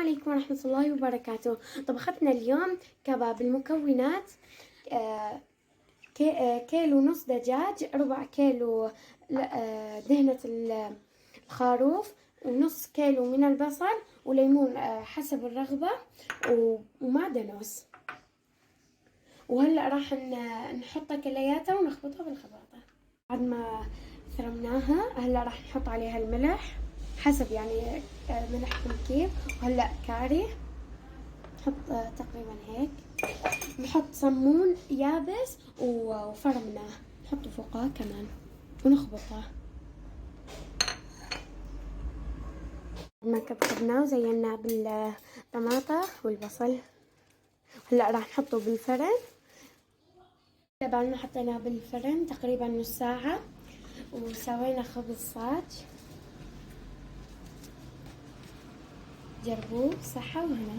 عليكم ورحمة الله وبركاته. طبختنا اليوم كباب. المكونات كيلو ونص دجاج، ربع كيلو دهنة الخروف، ونص كيلو من البصل، وليمون حسب الرغبة، ومعدنوس. وهلأ راح نحطها كلياتها ونخلطها بالخلاطة. بعد ما ثرمناها هلأ راح نحط عليها الملح حسب يعني ملحكم كيف. وهلأ كاري نحط تقريبا هيك. نحط صمون يابس وفرمناه نحطه فوقها كمان ونخبطه. ما كبكبناه وزيناه بالطماطة والبصل. هلأ راح نحطه بالفرن. بعد ما حطيناه بالفرن تقريبا نص ساعة وسوينا خبز صاج. جربوه، صحة وهنا.